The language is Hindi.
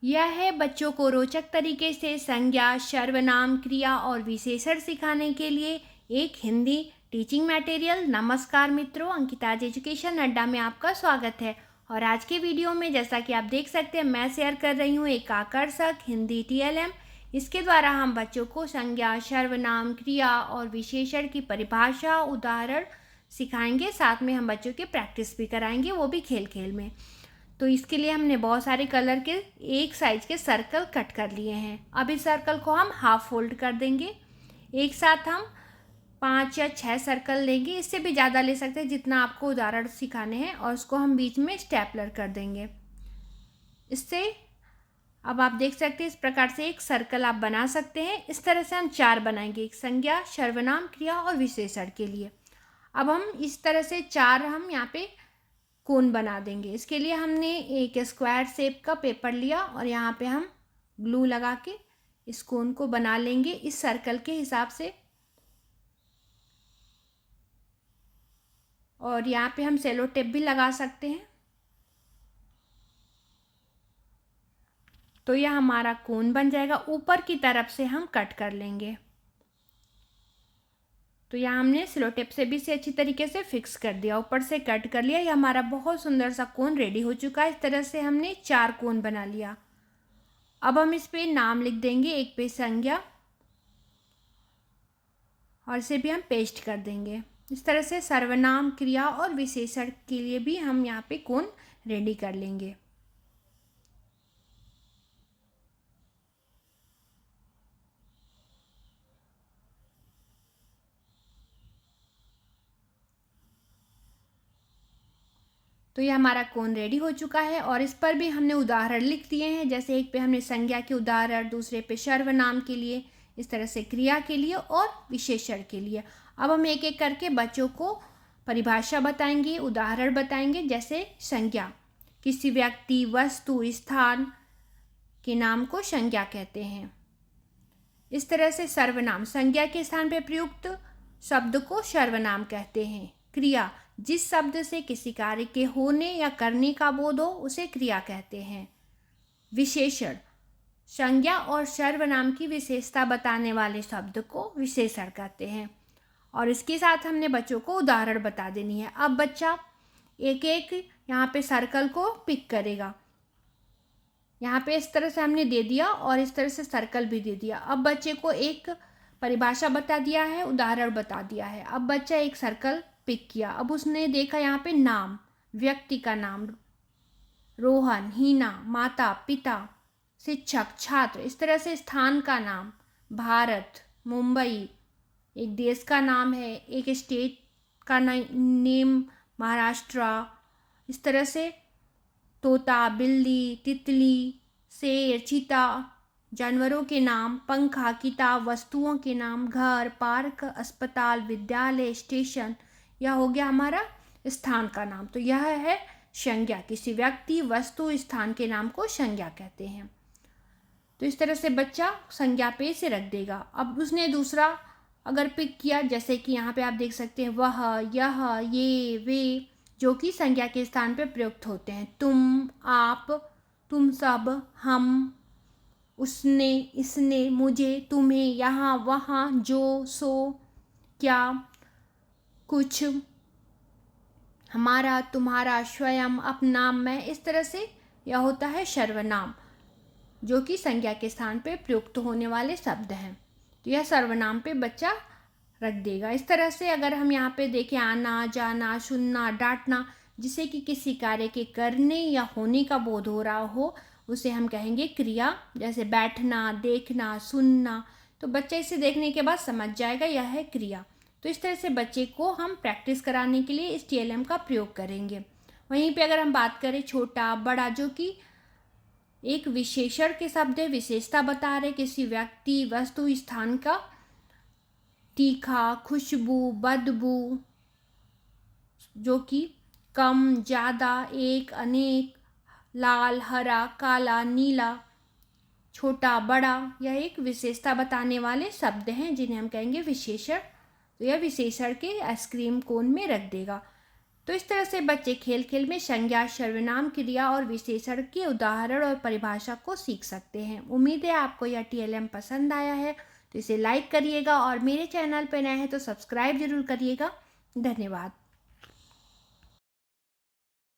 यह है बच्चों को रोचक तरीके से संज्ञा, सर्वनाम, क्रिया और विशेषण सिखाने के लिए एक हिंदी टीचिंग मटेरियल। नमस्कार मित्रों, अंकिताज एजुकेशन अड्डा में आपका स्वागत है। और आज के वीडियो में जैसा कि आप देख सकते हैं, मैं शेयर कर रही हूँ एक आकर्षक हिंदी टीएलएम। इसके द्वारा हम बच्चों को संज्ञा, सर्वनाम, क्रिया और विशेषण की परिभाषा, उदाहरण सिखाएंगे। साथ में हम बच्चों की प्रैक्टिस भी कराएंगे, वो भी खेल खेल में। तो इसके लिए हमने बहुत सारे कलर के एक साइज के सर्कल कट कर लिए हैं। अब इस सर्कल को हम हाफ फोल्ड कर देंगे। एक साथ हम 5 या 6 सर्कल लेंगे, इससे भी ज़्यादा ले सकते हैं जितना आपको उदाहरण सिखाने हैं, और उसको हम बीच में स्टेपलर कर देंगे। इससे अब आप देख सकते हैं इस प्रकार से एक सर्कल आप बना सकते हैं। इस तरह से हम 4 बनाएंगे, एक संज्ञा, सर्वनाम, क्रिया और विशेषण के लिए। अब हम इस तरह से 4 हम यहाँ पे कोन बना देंगे। इसके लिए हमने एक स्क्वायर शेप का पेपर लिया और यहाँ पे हम ग्लू लगा के इस कोन को बना लेंगे इस सर्कल के हिसाब से। और यहाँ पे हम सेलो टेप भी लगा सकते हैं। तो यह हमारा कोन बन जाएगा। ऊपर की तरफ से हम कट कर लेंगे। तो यहाँ हमने सेलो टेप से भी इसे अच्छी तरीके से फिक्स कर दिया, ऊपर से कट कर लिया। यह हमारा बहुत सुंदर सा कोन रेडी हो चुका है। इस तरह से हमने 4 कोन बना लिया। अब हम इस पे नाम लिख देंगे, एक पे संज्ञा, और इसे भी हम पेस्ट कर देंगे। इस तरह से सर्वनाम, क्रिया और विशेषण के लिए भी हम यहाँ पे कोन रेडी कर लेंगे। तो ये हमारा कोन रेडी हो चुका है। और इस पर भी हमने उदाहरण लिख दिए हैं। जैसे एक पे हमने संज्ञा के उदाहरण, दूसरे पे सर्वनाम के लिए, इस तरह से क्रिया के लिए और विशेषण के लिए। अब हम एक एक करके बच्चों को परिभाषा बताएंगे, उदाहरण बताएंगे। जैसे संज्ञा, किसी व्यक्ति, वस्तु, स्थान के नाम को संज्ञा कहते हैं। इस तरह से सर्वनाम, संज्ञा के स्थान पर प्रयुक्त शब्द को सर्वनाम कहते हैं। क्रिया, जिस शब्द से किसी कार्य के होने या करने का बोध हो उसे क्रिया कहते हैं। विशेषण, संज्ञा और सर्वनाम की विशेषता बताने वाले शब्द को विशेषण कहते हैं। और इसके साथ हमने बच्चों को उदाहरण बता देनी है। अब बच्चा एक एक यहाँ पे सर्कल को पिक करेगा। यहाँ पे इस तरह से हमने दे दिया और इस तरह से सर्कल भी दे दिया। अब बच्चे को एक परिभाषा बता दिया है, उदाहरण बता दिया है। अब बच्चा एक सर्कल पिक किया। अब उसने देखा यहाँ पे नाम, व्यक्ति का नाम, रोहन, हीना, माता, पिता, शिक्षक, छात्र। इस तरह से स्थान का नाम, भारत, मुंबई, एक देश का नाम है, एक स्टेट का नेम, महाराष्ट्र। इस तरह से तोता, बिल्ली, तितली, शेर, चीता, जानवरों के नाम, पंखा, किताब, वस्तुओं के नाम, घर, पार्क, अस्पताल, विद्यालय, स्टेशन। यह हो गया हमारा स्थान का नाम। तो यह है संज्ञा, किसी व्यक्ति, वस्तु, स्थान के नाम को संज्ञा कहते हैं। तो इस तरह से बच्चा संज्ञा पे से रख देगा। अब उसने दूसरा अगर पिक किया, जैसे कि यहाँ पे आप देख सकते हैं वह, यह, ये, वे, जो कि संज्ञा के स्थान पे प्रयुक्त होते हैं। तुम, आप, तुम सब, हम, उसने, इसने, मुझे, तुम्हें, यहाँ, वहाँ, जो, सो, क्या, कुछ, हमारा, तुम्हारा, स्वयं, अपना, मैं। इस तरह से यह होता है सर्वनाम, जो कि संज्ञा के स्थान पे प्रयुक्त होने वाले शब्द हैं। तो यह सर्वनाम पे बच्चा रख देगा। इस तरह से अगर हम यहाँ पे देखें, आना, जाना, सुनना, डांटना, जिसे कि किसी कार्य के करने या होने का बोध हो रहा हो, उसे हम कहेंगे क्रिया। जैसे बैठना, देखना, सुनना। तो बच्चा इसे देखने के बाद समझ जाएगा यह है क्रिया। तो इस तरह से बच्चे को हम प्रैक्टिस कराने के लिए इस टीएलएम का प्रयोग करेंगे। वहीं पे अगर हम बात करें छोटा, बड़ा, जो कि एक विशेषण के शब्द है, विशेषता बता रहे किसी व्यक्ति, वस्तु, स्थान का। तीखा, खुशबू, बदबू, जो कि कम, ज़्यादा, एक, अनेक, लाल, हरा, काला, नीला, छोटा, बड़ा। यह एक विशेषता बताने वाले शब्द हैं जिन्हें हम कहेंगे विशेषण। तो यह विशेषण के आइसक्रीम कोन में रख देगा। तो इस तरह से बच्चे खेल खेल में संज्ञा, सर्वनाम, क्रिया और विशेषण के उदाहरण और परिभाषा को सीख सकते हैं। उम्मीद है आपको यह TLM पसंद आया है, तो इसे लाइक करिएगा और मेरे चैनल पर नए हैं तो सब्सक्राइब जरूर करिएगा। धन्यवाद।